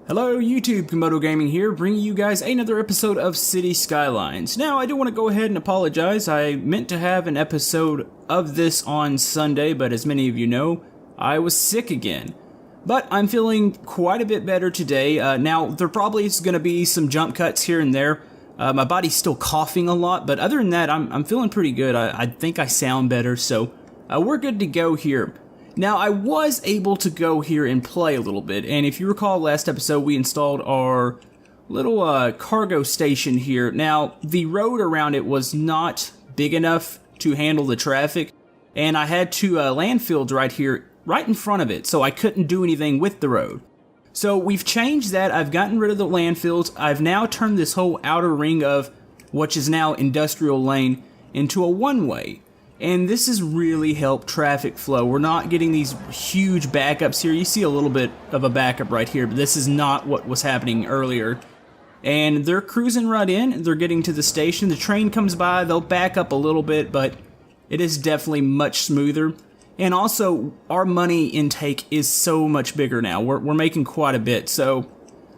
Hello YouTube, Komodo Gaming here, bringing you guys another episode of City Skylines. Now, I do want to go ahead and apologize. I meant to have an episode of this on Sunday, but as many of you know, I was sick again. But I'm feeling quite a bit better today. Now, there probably is going to be some jump cuts here and there. My body's still coughing a lot, but other than that, I'm feeling pretty good. I think I sound better, so we're good to go here. Now, I was able to go here and play a little bit, and if you recall last episode, we installed our little cargo station here. Now, the road around it was not big enough to handle the traffic, and I had two landfills right here, right in front of it, so I couldn't do anything with the road. So we've changed that. I've gotten rid of the landfills. I've now turned this whole outer ring of, which is now industrial lane, into a one-way. And this has really helped traffic flow. We're not getting these huge backups here. You see a little bit of a backup right here, but this is not what was happening earlier. And they're cruising right in. They're getting to the station. The train comes by. They'll back up a little bit, but it is definitely much smoother. And also, our money intake is so much bigger now. We're making quite a bit. So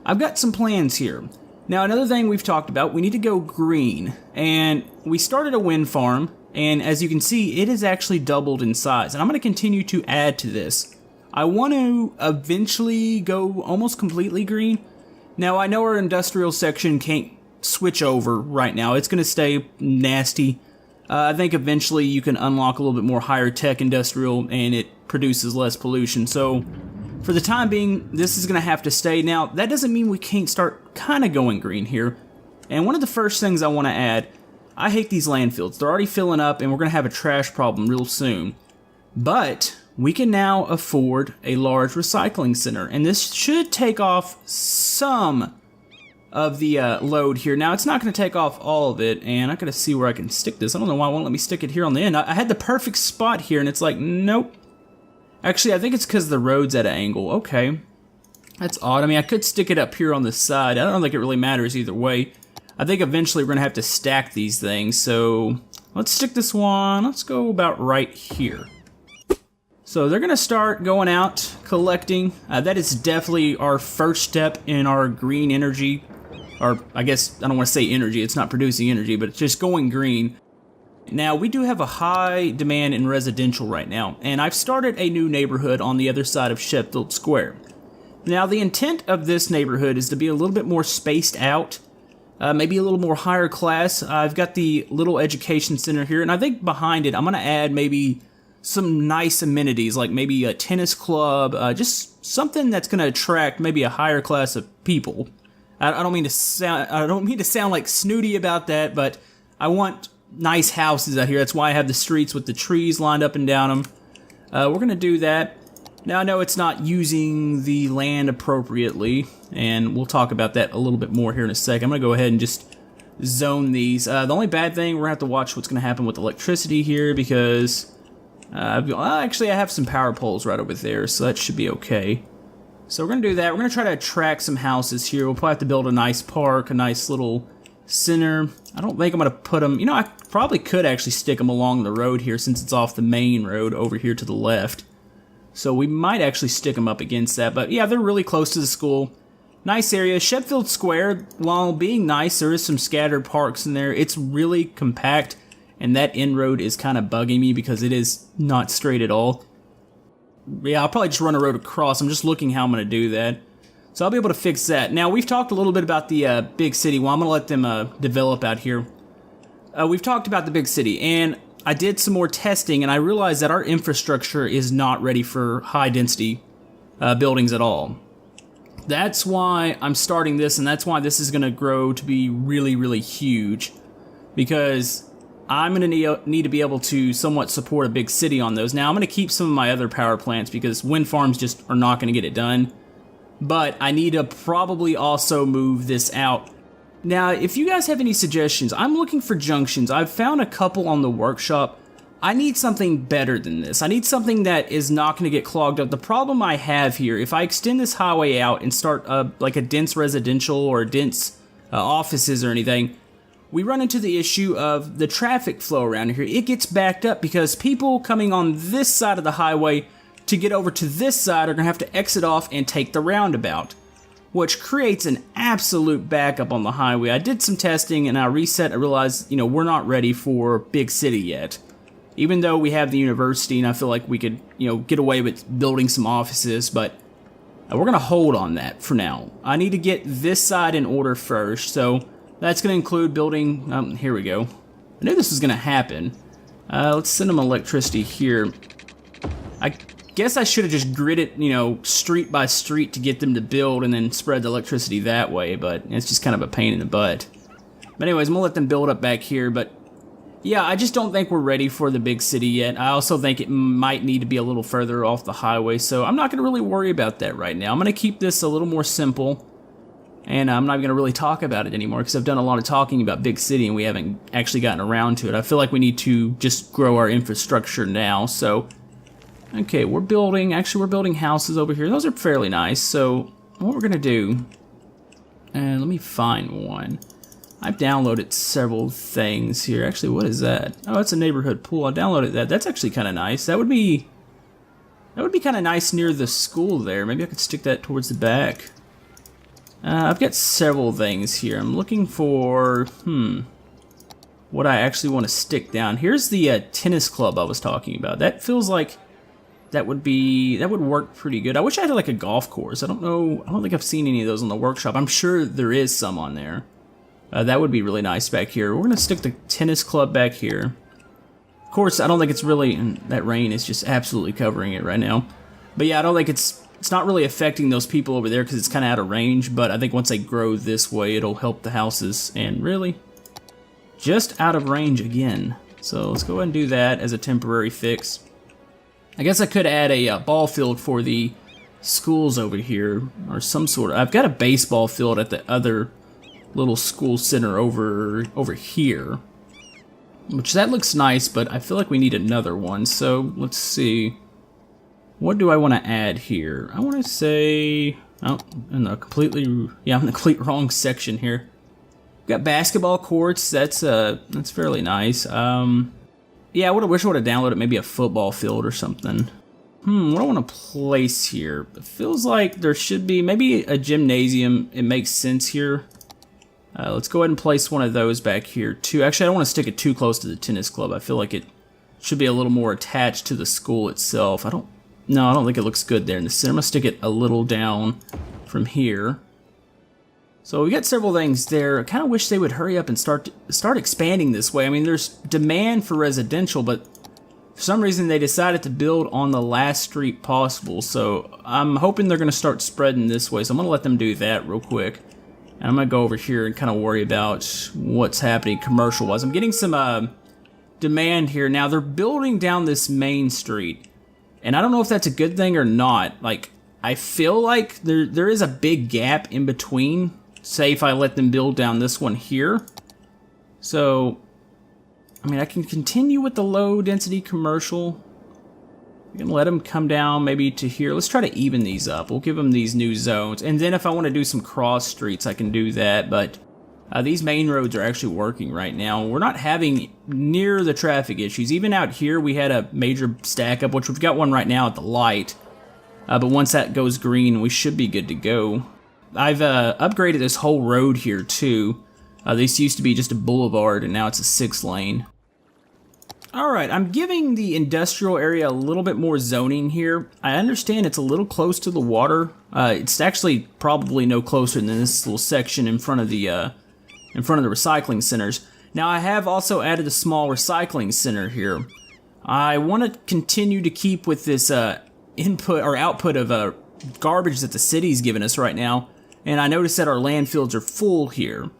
I've got some plans here. Now, another thing we've talked about, we need to go green. And we started a wind farm. And as you can see, it has actually doubled in size. And I'm going to continue to add to this. I want to eventually go almost completely green. Now, I know our industrial section can't switch over right now. It's going to stay nasty. I think eventually you can unlock a little bit more higher tech industrial and it produces less pollution. So for the time being, this is going to have to stay. Now, that doesn't mean we can't start kind of going green here. And one of the first things I want to add, I hate these landfills. They're already filling up and we're going to have a trash problem real soon. But we can now afford a large recycling center. And this should take off some of the load here. Now, it's not going to take off all of it. And I got to see where I can stick this. I don't know why it won't let me stick it here on the end. I had the perfect spot here and it's like, nope. Actually, I think it's because the road's at an angle. Okay. That's odd. I mean, I could stick it up here on the side. I don't think it really matters either way. I think eventually we're going to have to stack these things, so let's stick this one, let's go about right here. So they're going to start going out, collecting. That is definitely our first step in our green energy, or I guess, I don't want to say energy, it's not producing energy, but it's just going green. Now, we do have a high demand in residential right now, and I've started a new neighborhood on the other side of Sheffield Square. Now, the intent of this neighborhood is to be a little bit more spaced out, maybe a little more higher class. I've got the little education center here, and I think behind it, I'm going to add maybe some nice amenities, like maybe a tennis club, just something that's going to attract maybe a higher class of people. I don't mean to sound like snooty about that, but I want nice houses out here. That's why I have the streets with the trees lined up and down them. We're going to do that. Now, I know it's not using the land appropriately, and we'll talk about that a little bit more here in a sec. I'm going to go ahead and just zone these. The only bad thing, we're going to have to watch what's going to happen with electricity here, because actually I have some power poles right over there, so that should be okay. So we're going to do that. We're going to try to attract some houses here. We'll probably have to build a nice park, a nice little center. I don't think I'm going to put them, I probably could actually stick them along the road here, since it's off the main road over here to the left. So we might actually stick them up against that. But yeah, they're really close to the school. Nice area. Sheffield Square, while being nice, there is some scattered parks in there. It's really compact. And that end road is kind of bugging me because it is not straight at all. Yeah, I'll probably just run a road across. I'm just looking how I'm going to do that. So I'll be able to fix that. Now, we've talked a little bit about the big city. Well, I'm going to let them develop out here. We've talked about the big city. And I did some more testing, and I realized that our infrastructure is not ready for high-density buildings at all. That's why I'm starting this, and that's why this is going to grow to be really, really huge. Because I'm going to need to be able to somewhat support a big city on those. Now, I'm going to keep some of my other power plants, because wind farms just are not going to get it done. But I need to probably also move this out. Now, if you guys have any suggestions, I'm looking for junctions. I've found a couple on the workshop. I need something better than this. I need something that is not going to get clogged up. The problem I have here, if I extend this highway out and start like a dense residential or dense offices or anything, we run into the issue of the traffic flow around here. It gets backed up because people coming on this side of the highway to get over to this side are going to have to exit off and take the roundabout. which creates an absolute backup on the highway. I did some testing and I reset and I realized, we're not ready for big city yet. Even though we have the university and I feel like we could, get away with building some offices, but we're going to hold on that for now. I need to get this side in order first, so that's going to include building, here we go. I knew this was going to happen. Let's send them electricity here. I guess I should have just gridded, street by street to get them to build and then spread the electricity that way, but it's just kind of a pain in the butt. But anyways, I'm going to let them build up back here, but yeah, I just don't think we're ready for the big city yet. I also think it might need to be a little further off the highway, so I'm not going to really worry about that right now. I'm going to keep this a little more simple, and I'm not going to really talk about it anymore because I've done a lot of talking about big city and we haven't actually gotten around to it. I feel like we need to just grow our infrastructure now, so okay, we're building houses over here. Those are fairly nice, so what we're going to do, let me find one. I've downloaded several things here. Actually, what is that? Oh, it's a neighborhood pool. I downloaded that. That's actually kind of nice. That would be kind of nice near the school there. Maybe I could stick that towards the back. I've got several things here. I'm looking for, what I actually want to stick down. Here's the tennis club I was talking about. That feels like that would work pretty good. I wish I had like a golf course. I don't think I've seen any of those in the workshop. I'm sure there is some on there. That would be really nice back here. We're going to stick the tennis club back here. Of course, I don't think it's really, that rain is just absolutely covering it right now. But yeah, I don't think it's not really affecting those people over there because it's kind of out of range. But I think once they grow this way, it'll help the houses. And really, just out of range again. So let's go ahead and do that as a temporary fix. I guess I could add a ball field for the schools over here. Or some sort of, I've got a baseball field at the other little school center over here, which that looks nice, but I feel like we need another one. So let's see, what do I want to add here? I want to say, I'm in the complete wrong section here. We've got basketball courts. That's fairly nice. Yeah, I wish I would have downloaded maybe a football field or something. What do I want to place here? It feels like there should be maybe a gymnasium. It makes sense here. Let's go ahead and place one of those back here too. Actually, I don't want to stick it too close to the tennis club. I feel like it should be a little more attached to the school itself. I don't think it looks good there in the center. I'm going to stick it a little down from here. So we got several things there. I kind of wish they would hurry up and start expanding this way. I mean, there's demand for residential, but for some reason they decided to build on the last street possible. So I'm hoping they're going to start spreading this way. So I'm going to let them do that real quick. And I'm going to go over here and kind of worry about what's happening commercial-wise. I'm getting some demand here. Now, they're building down this main street. And I don't know if that's a good thing or not. Like, I feel like there is a big gap in between. Say if I let them build down this one here. So, I mean, I can continue with the low-density commercial. We can let them come down maybe to here. Let's try to even these up. We'll give them these new zones. And then if I want to do some cross streets, I can do that. But these main roads are actually working right now. We're not having near the traffic issues. Even out here, we had a major stack up, which we've got one right now at the light. But once that goes green, we should be good to go. I've upgraded this whole road here, too. This used to be just a boulevard, and now it's a 6-lane. Alright, I'm giving the industrial area a little bit more zoning here. I understand it's a little close to the water. It's actually probably no closer than this little section in front of the recycling centers. Now, I have also added a small recycling center here. I want to continue to keep with this input or output of garbage that the city's giving us right now. And I noticed that our landfills are full here.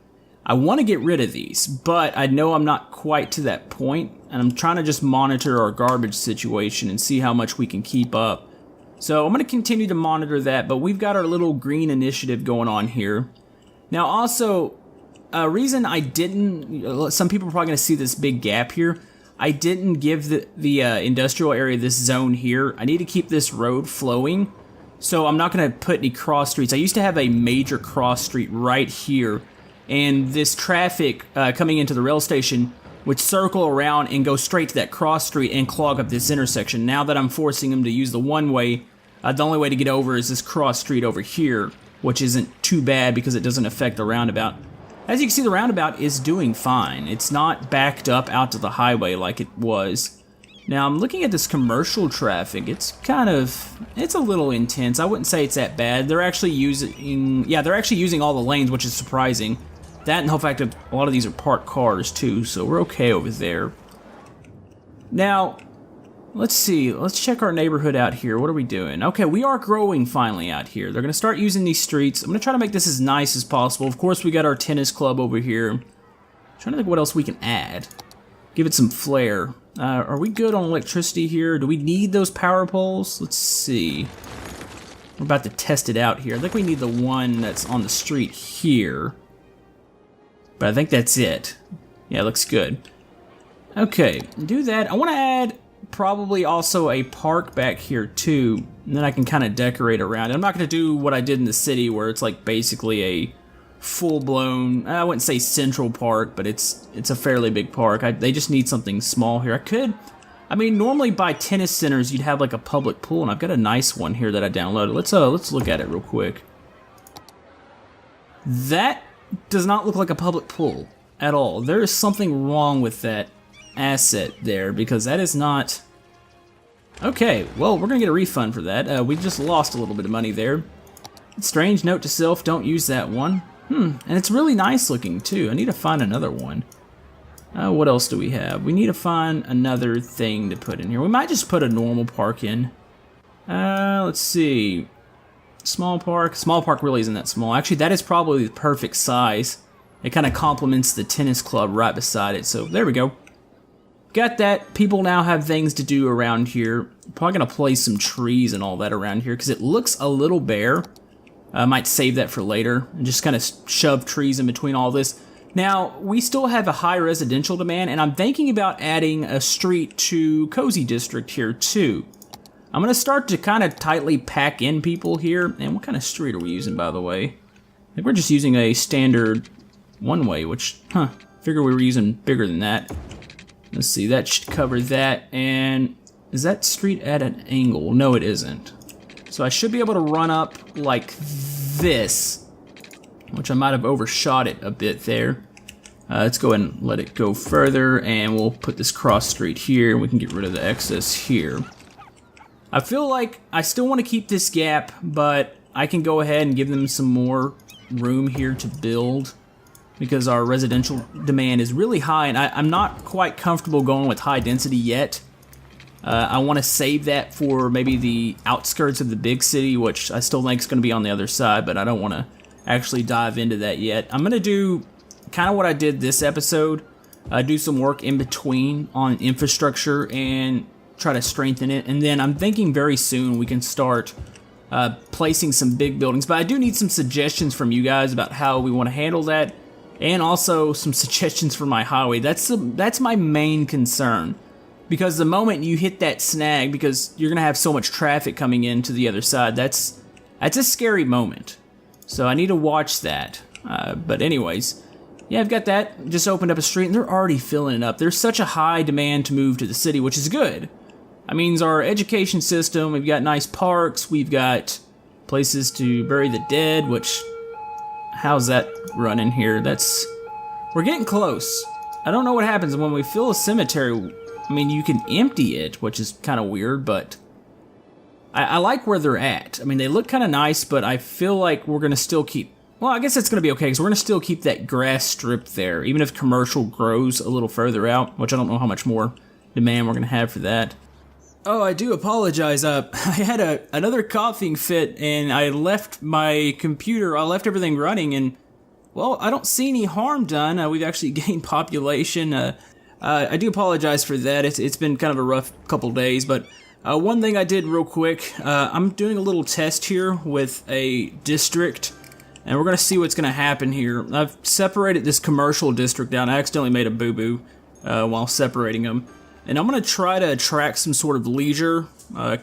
I want to get rid of these, but I know I'm not quite to that point, and I'm trying to just monitor our garbage situation and see how much we can keep up. So I'm going to continue to monitor that, but we've got our little green initiative going on here. Now also, a reason I didn't, some people are probably going to see this big gap here. I didn't give the industrial area this zone here. I need to keep this road flowing, so I'm not going to put any cross streets. I used to have a major cross street right here, and this traffic coming into the rail station would circle around and go straight to that cross street and clog up this intersection. Now that I'm forcing them to use the one-way, the only way to get over is this cross street over here. which isn't too bad because it doesn't affect the roundabout. As you can see, the roundabout is doing fine. It's not backed up out to the highway like it was. Now, I'm looking at this commercial traffic. It's a little intense. I wouldn't say it's that bad. They're actually using all the lanes, which is surprising. That and the fact that a lot of these are parked cars too, so we're okay over there. Now, let's see. Let's check our neighborhood out here. What are we doing? Okay, we are growing finally out here. They're going to start using these streets. I'm going to try to make this as nice as possible. Of course, we got our tennis club over here. I'm trying to think what else we can add. Give it some flair. Are we good on electricity here? Do we need those power poles? Let's see. We're about to test it out here. I think we need the one that's on the street here. But I think that's it. Yeah, it looks good. Okay, do that. I want to add probably also a park back here too, and then I can kind of decorate around it. I'm not going to do what I did in the city where it's like basically a full-blown, I wouldn't say central park, but it's a fairly big park. They just need something small here. I mean, normally by tennis centers you'd have like a public pool, and I've got a nice one here that I downloaded. Let's look at it real quick. That does not look like a public pool at all. There is something wrong with that asset there, because that is not... Okay, well, we're gonna get a refund for that. We just lost a little bit of money there. Strange note to self, don't use that one. And it's really nice looking too. I need to find another one. What else do we have? We need to find another thing to put in here. We might just put a normal park in. Let's see. Small park. Small park really isn't that small. Actually, that is probably the perfect size. It kind of complements the tennis club right beside it. So there we go. Got that. People now have things to do around here. Probably going to place some trees and all that around here because it looks a little bare. I might save that for later and just kind of shove trees in between all this. Now, we still have a high residential demand, and I'm thinking about adding a street to Cozy District here too. I'm going to start to kind of tightly pack in people here. And what kind of street are we using, by the way? I think we're just using a standard one-way, which, figure we were using bigger than that. Let's see, that should cover that. And is that street at an angle? No, it isn't. So I should be able to run up like this, which I might have overshot it a bit there. Let's go ahead and let it go further, and we'll put this cross street here, and we can get rid of the excess here. I feel like I still want to keep this gap, but I can go ahead and give them some more room here to build, because our residential demand is really high, and I'm not quite comfortable going with high density yet. I want to save that for maybe the outskirts of the big city, which I still think is going to be on the other side, but I don't want to actually dive into that yet. I'm going to do kind of what I did this episode, do some work in between on infrastructure and try to strengthen it, and then I'm thinking very soon we can start placing some big buildings, but I do need some suggestions from you guys about how we want to handle that, and also some suggestions for my highway. That's my main concern. Because the moment you hit that snag, because you're going to have so much traffic coming in to the other side, that's a scary moment. So I need to watch that. But anyways, yeah, I've got that. Just opened up a street, and they're already filling it up. There's such a high demand to move to the city, which is good. That means our education system, we've got nice parks, we've got places to bury the dead, which, how's that running here? We're getting close. I don't know what happens when we fill a cemetery. I mean, you can empty it, which is kind of weird, but I like where they're at. I mean, they look kind of nice, but I feel like we're going to still keep... Well, I guess it's going to be okay, because we're going to still keep that grass strip there, even if commercial grows a little further out, which I don't know how much more demand we're going to have for that. Oh, I do apologize. I had another coughing fit, and I left my computer, I left everything running, and, well, I don't see any harm done. We've actually gained population. I do apologize for that. It's been kind of a rough couple days, but one thing I did real quick, I'm doing a little test here with a district, and we're going to see what's going to happen here. I've separated this commercial district down. I accidentally made a boo-boo while separating them, and I'm going to try to attract some sort of leisure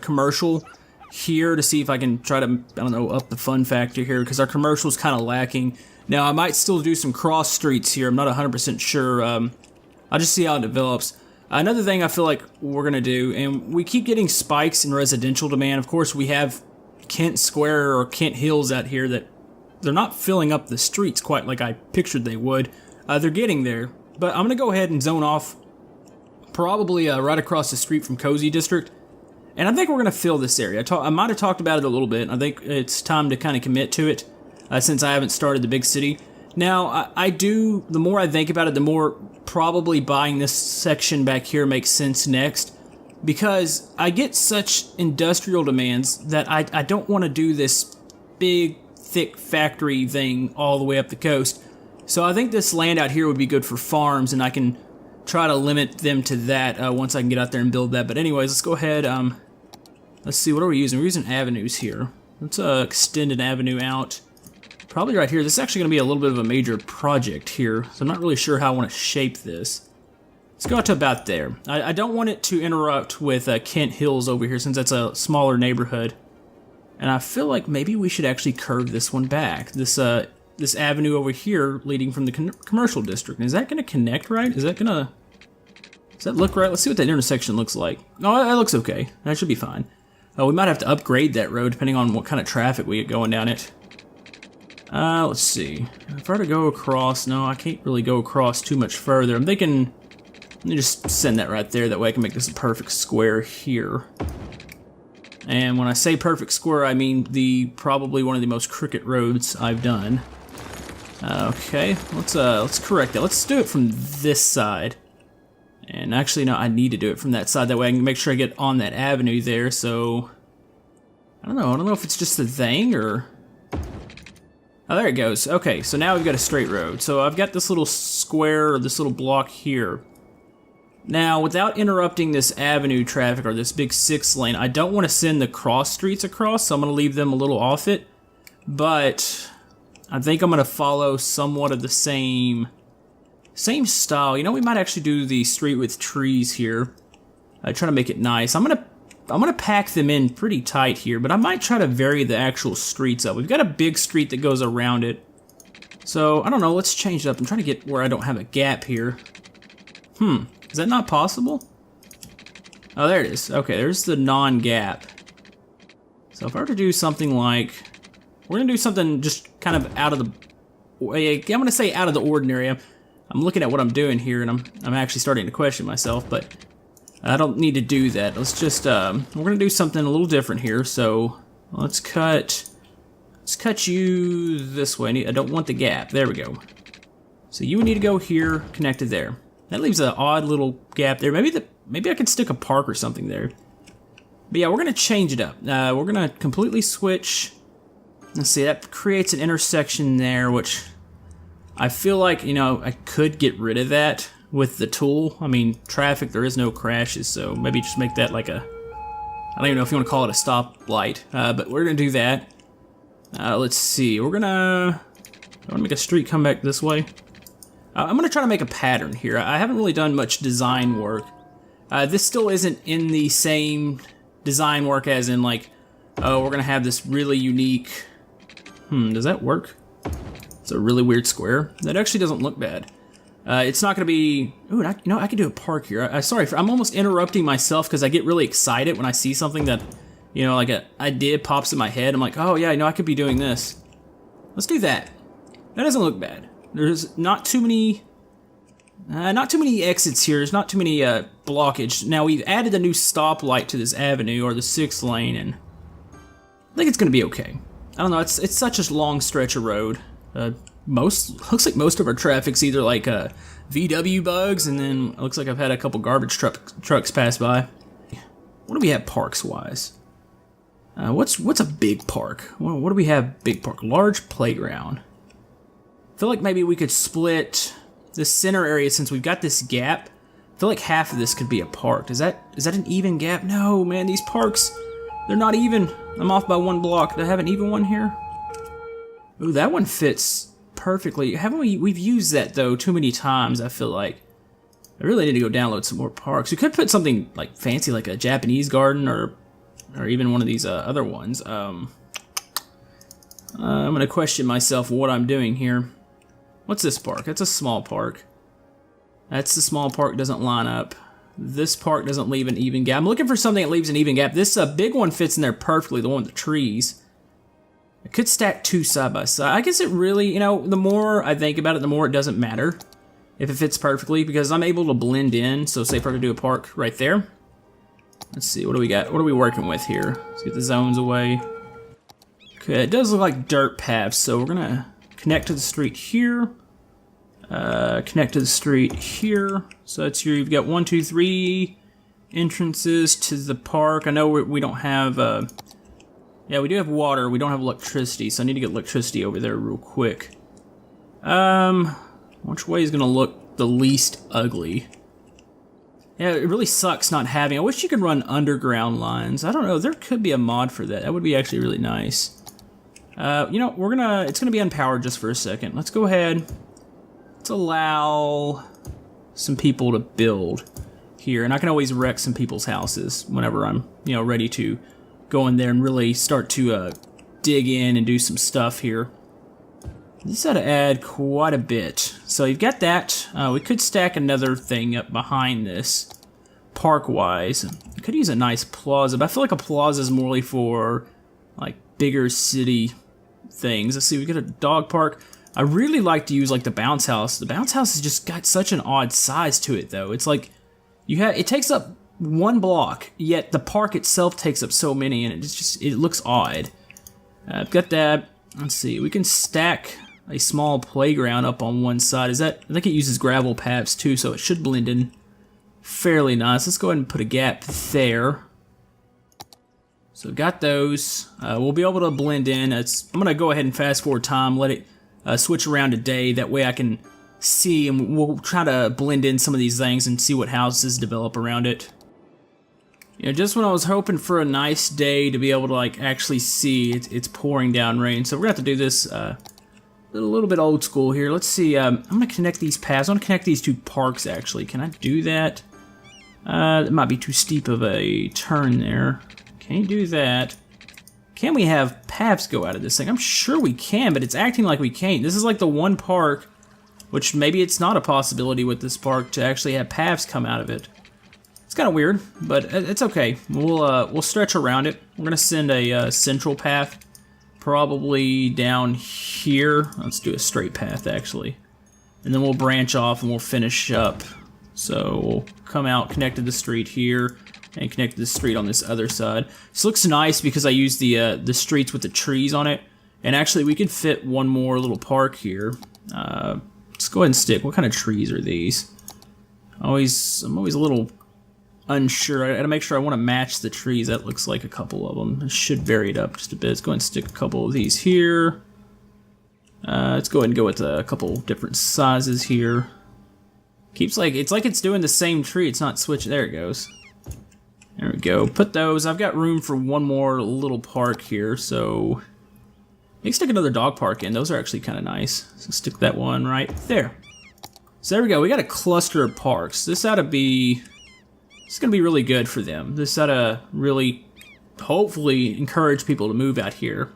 commercial here to see if I can try to, I don't know, up the fun factor here, because our commercial is kind of lacking. Now, I might still do some cross streets here. I'm not 100% sure. I'll just see how it develops. Another thing I feel like we're going to do, and we keep getting spikes in residential demand. Of course, we have Kent Square or Kent Hills out here that they're not filling up the streets quite like I pictured they would. They're getting there, but I'm going to go ahead and zone off probably right across the street from Cozy District. And I think we're going to fill this area. I might have talked about it a little bit. I think it's time to kind of commit to it since I haven't started the big city. Now, the more I think about it, the more probably buying this section back here makes sense next. Because I get such industrial demands that I don't want to do this big, thick factory thing all the way up the coast. So I think this land out here would be good for farms, and I can try to limit them to that once I can get out there and build that. But anyways, let's go ahead. Let's see, what are we using? We're using avenues here. Let's extend an avenue out. Probably right here. This is actually going to be a little bit of a major project here, so I'm not really sure how I want to shape this. Let's go out to about there. I don't want it to interrupt with Kent Hills over here since that's a smaller neighborhood. And I feel like maybe we should actually curve this one back. This avenue over here leading from the commercial district. Is that going to connect right? Does that look right? Let's see what that intersection looks like. Oh, that looks okay. That should be fine. We might have to upgrade that road depending on what kind of traffic we get going down it. Let's see. If I were to go across, no, I can't really go across too much further. I'm thinking, let me just send that right there. That way I can make this a perfect square here. And when I say perfect square, I mean probably one of the most crooked roads I've done. Okay, let's correct that. Let's do it from this side. And actually, no, I need to do it from that side. That way I can make sure I get on that avenue there. So, I don't know if it's just a thing or... Oh, there it goes. Okay, so now we've got a straight road. So I've got this little square, or this little block here. Now, without interrupting this avenue traffic, or this big 6-lane, I don't want to send the cross streets across, so I'm going to leave them a little off it. But I think I'm going to follow somewhat of the same style. You know, we might actually do the street with trees here. Try to make it nice. I'm gonna pack them in pretty tight here, but I might try to vary the actual streets up. We've got a big street that goes around it. So, I don't know, let's change it up. I'm trying to get where I don't have a gap here. Is that not possible? Oh, there it is. Okay, there's the non-gap. So if I were to do something like... We're gonna do something just kind of out of the... I'm gonna say out of the ordinary. I'm looking at what I'm doing here, and I'm actually starting to question myself, but I don't need to do that. Let's just, we're gonna do something a little different here, so let's cut you this way. I don't want the gap. There we go. So you would need to go here, connected there. That leaves an odd little gap there. Maybe I could stick a park or something there. But yeah, we're gonna change it up. We're gonna completely switch. Let's see, that creates an intersection there, which I feel like, you know, I could get rid of that with the tool. I mean, traffic, there is no crashes, so maybe just make that like a, I don't even know if you want to call it a stoplight, but we're going to do that. Let's see, I want to make a street come back this way. I'm going to try to make a pattern here. I haven't really done much design work. This still isn't in the same design work as in like, oh, we're going to have this really unique, does that work? It's a really weird square. That actually doesn't look bad. It's not going to be... Ooh, you know, I could do a park here. Sorry, I'm almost interrupting myself because I get really excited when I see something that, you know, like an idea pops in my head. I'm like, oh yeah, you know, I could be doing this. Let's do that. That doesn't look bad. There's not too many exits here. There's not too many blockage. Now we've added a new stoplight to this avenue, or the 6th lane, and I think it's going to be okay. I don't know. It's such a long stretch of road. Looks like most of our traffic's either like VW bugs, and then it looks like I've had a couple garbage trucks pass by. What do we have parks wise? What's a big park? What do we have big park? Large playground. I feel like maybe we could split this center area since we've got this gap. I feel like half of this could be a park. Is that an even gap? No, man, these parks, they're not even. I'm off by 1 block. Do I have an even one here? Ooh, that one fits perfectly. Haven't we've used that though too many times, I feel like. I really need to go download some more parks. We could put something like fancy like a Japanese garden or even one of these other ones. I'm gonna question myself what I'm doing here. What's this park? That's a small park. That's the small park, doesn't line up. This park doesn't leave an even gap. I'm looking for something that leaves an even gap. This big one fits in there perfectly, the one with the trees. I could stack 2 side by side. I guess it really, you know, the more I think about it, the more it doesn't matter if it fits perfectly, because I'm able to blend in. So say if I were to do a park right there. Let's see, what do we got? What are we working with here? Let's get the zones away. Okay, it does look like dirt paths, so we're gonna connect to the street here. Connect to the street here. So that's your, you've got 1, 2, 3 entrances to the park. I know we don't have, yeah, we do have water. We don't have electricity, so I need to get electricity over there real quick. Which way is gonna look the least ugly? Yeah, it really sucks not having. I wish you could run underground lines. I don't know. There could be a mod for that. That would be actually really nice. You know, it's gonna be unpowered just for a second. Let's go ahead. Let's allow some people to build here, and I can always wreck some people's houses whenever I'm, you know, ready to go in there and really start to dig in and do some stuff here. This ought to add quite a bit. So you've got that. We could stack another thing up behind this, park-wise. I could use a nice plaza, but I feel like a plaza is morely for like bigger city things. Let's see, we got a dog park. I really like to use like the bounce house. The bounce house has just got such an odd size to it, though. It's like it takes up 1 block, yet the park itself takes up so many, and it looks odd. I've got that. Let's see, we can stack a small playground up on one side. I think it uses gravel paths too, so it should blend in fairly nice. Let's go ahead and put a gap there. So got those. We'll be able to blend in. I'm gonna go ahead and fast forward time, let it switch around a day. That way I can see, and we'll try to blend in some of these things and see what houses develop around it. You know, just when I was hoping for a nice day to be able to like actually see, it's pouring down rain. So we're gonna have to do this a little bit old school here. Let's see. I'm gonna connect these paths. I want to connect these 2 parks actually. Can I do that? It might be too steep of a turn there. Can't do that. Can we have paths go out of this thing? I'm sure we can, but it's acting like we can't. This is like the one park, which maybe it's not a possibility with this park to actually have paths come out of it. It's kind of weird, but it's okay. We'll stretch around it. We're gonna send a central path, probably down here. Let's do a straight path actually, and then we'll branch off and we'll finish up. So we'll come out, connect to the street here, and connect to the street on this other side. This looks nice because I used the streets with the trees on it, and actually we could fit one more little park here. Let's go ahead and stick. What kind of trees are these? I'm always a little unsure. I gotta make sure I want to match the trees. That looks like a couple of them. I should vary it up just a bit. Let's go ahead and stick a couple of these here. Let's go ahead and go with a couple different sizes here. It's like it's doing the same tree. It's not switching. There it goes. There we go. Put those. I've got room for one more little park here, so you can stick another dog park in. Those are actually kind of nice. So stick that one right there. So there we go. We got a cluster of parks. This ought to be. It's going to be really good for them. This ought to really, hopefully, encourage people to move out here.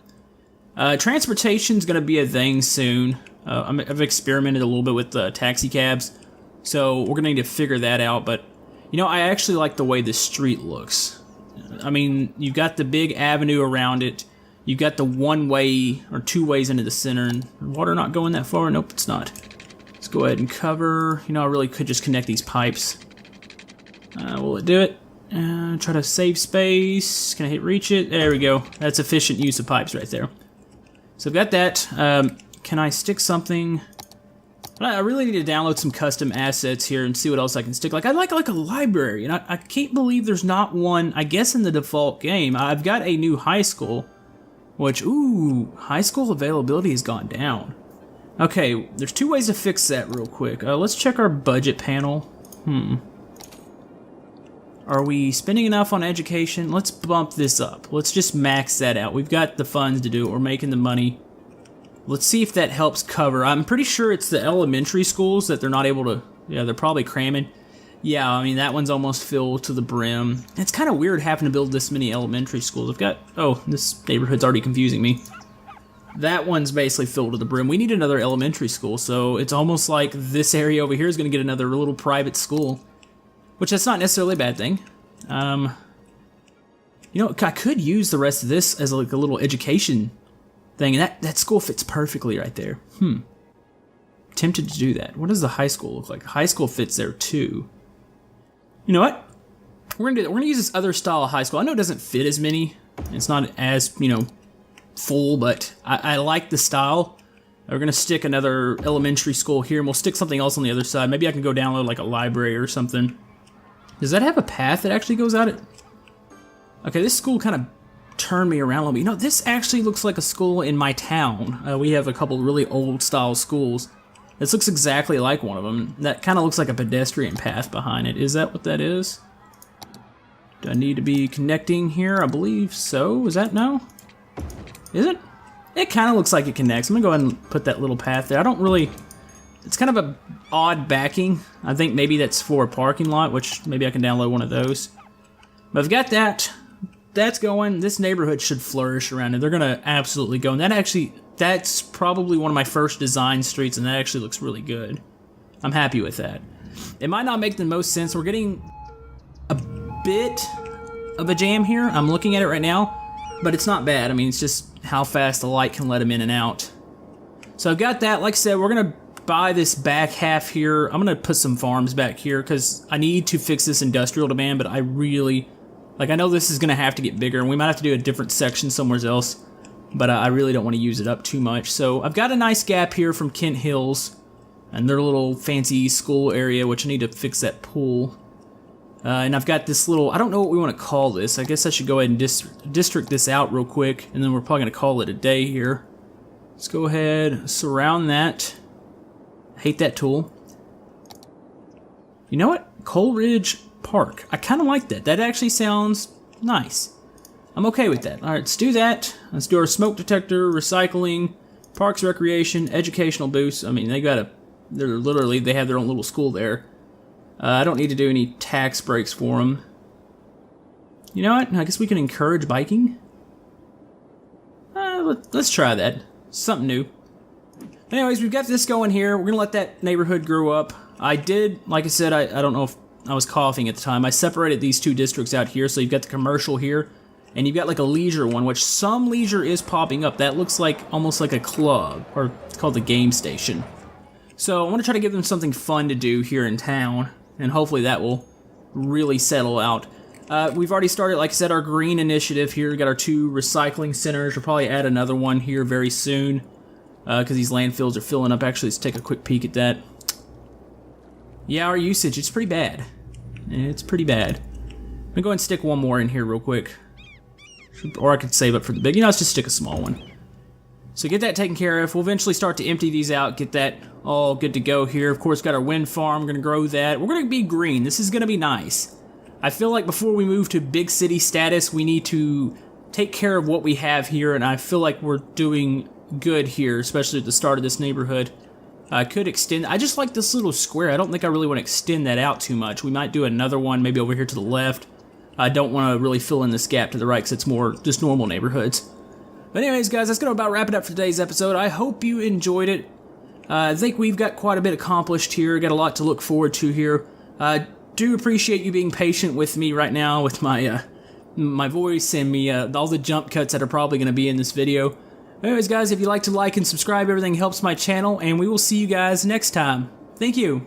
Transportation is going to be a thing soon. I've experimented a little bit with taxi cabs, so we're going to need to figure that out. But, you know, I actually like the way the street looks. I mean, you've got the big avenue around it. You've got the one way or 2 ways into the center. And water not going that far? Nope, it's not. Let's go ahead and cover. You know, I really could just connect these pipes. Will it do it? Try to save space. Can I hit reach it? There we go. That's efficient use of pipes right there. So I've got that. Can I stick something? I really need to download some custom assets here and see what else I can stick. Like I like a library, and I can't believe there's not one. I guess in the default game, I've got a new high school, which high school availability has gone down. Okay, there's 2 ways to fix that real quick. Let's check our budget panel. Are we spending enough on education? Let's bump this up. Let's just max that out. We've got the funds to do it. We're making the money. Let's see if that helps cover. I'm pretty sure it's the elementary schools that they're not able to... Yeah, they're probably cramming. Yeah, I mean, that one's almost filled to the brim. It's kind of weird having to build this many elementary schools. I've got... Oh, this neighborhood's already confusing me. That one's basically filled to the brim. We need another elementary school, so it's almost like this area over here is going to get another little private school. Which that's not necessarily a bad thing. You know, I could use the rest of this as like a little education thing. And that school fits perfectly right there. Tempted to do that. What does the high school look like? High school fits there too. You know what? We're gonna do that. We're gonna use this other style of high school. I know it doesn't fit as many. It's not as, full, but I like the style. We're gonna stick another elementary school here, and we'll stick something else on the other side. Maybe I can go download like a library or something. Does that have a path that actually goes out it? Okay, this school kind of turned me around a little bit. This actually looks like a school in my town. We have a couple really old style schools. This looks exactly like one of them. That kind of looks like a pedestrian path behind it. Is that what that is? Do I need to be connecting here? I believe so. Is that no? Is it? It kind of looks like it connects. I'm gonna go ahead and put that little path there. I don't really... It's kind of a odd backing. I think maybe that's for a parking lot, which maybe I can download one of those. But I've got that. That's going. This neighborhood should flourish around it. They're gonna absolutely go. And that's probably one of my first design streets, and that actually looks really good. I'm happy with that. It might not make the most sense. We're getting a bit of a jam here. I'm looking at it right now, but it's not bad. I mean, it's just how fast the light can let them in and out. So I've got that. Like I said, we're gonna buy this back half here. I'm gonna put some farms back here because I need to fix this industrial demand, but I really, I know this is gonna have to get bigger, and we might have to do a different section somewhere else, but I really don't want to use it up too much. So I've got a nice gap here from Kent Hills and their little fancy school area, which I need to fix that pool. And I've got this little, I don't know what we want to call this. I guess I should go ahead and district this out real quick, and then we're probably going to call it a day here. Let's go ahead, surround that. Hate that tool. You know what? Coleridge Park. I kind of like that. That actually sounds nice. I'm okay with that. All right, let's do that. Let's do our smoke detector, recycling, parks, recreation, educational boosts. I mean, they have their own little school there. I don't need to do any tax breaks for them. You know what? I guess we can encourage biking. Let's try that. Something new. Anyways, we've got this going here. We're going to let that neighborhood grow up. I did, like I said, I don't know if I was coughing at the time. I separated these two districts out here. So you've got the commercial here, and you've got like a leisure one, which some leisure is popping up. That looks like almost like a club, or it's called the game station. So I want to try to give them something fun to do here in town, and hopefully that will really settle out. We've already started, like I said, our green initiative here. We've got our 2 recycling centers. We'll probably add another one here very soon, because these landfills are filling up. Actually, let's take a quick peek at that. Yeah, our usage, it's pretty bad. It's pretty bad. I'm gonna go ahead and stick one more in here real quick. Or I could save it for the big. Let's just stick a small one. So get that taken care of. We'll eventually start to empty these out, get that all good to go here. Of course, got our wind farm. We're going to grow that. We're going to be green. This is going to be nice. I feel like before we move to big city status, we need to take care of what we have here, and I feel like we're doing good here, especially at the start of this neighborhood. I could extend. I just like this little square. I don't think I really want to extend that out too much. We might do another one maybe over here to the left. I don't want to really fill in this gap to the right because it's more just normal neighborhoods. But anyways, guys, that's going to about wrap it up for today's episode. I hope you enjoyed it. I think we've got quite a bit accomplished here. Got a lot to look forward to here. Do appreciate you being patient with me right now with my my voice and me all the jump cuts that are probably going to be in this video. Anyways, guys, if you'd like to like and subscribe, everything helps my channel, and we will see you guys next time. Thank you.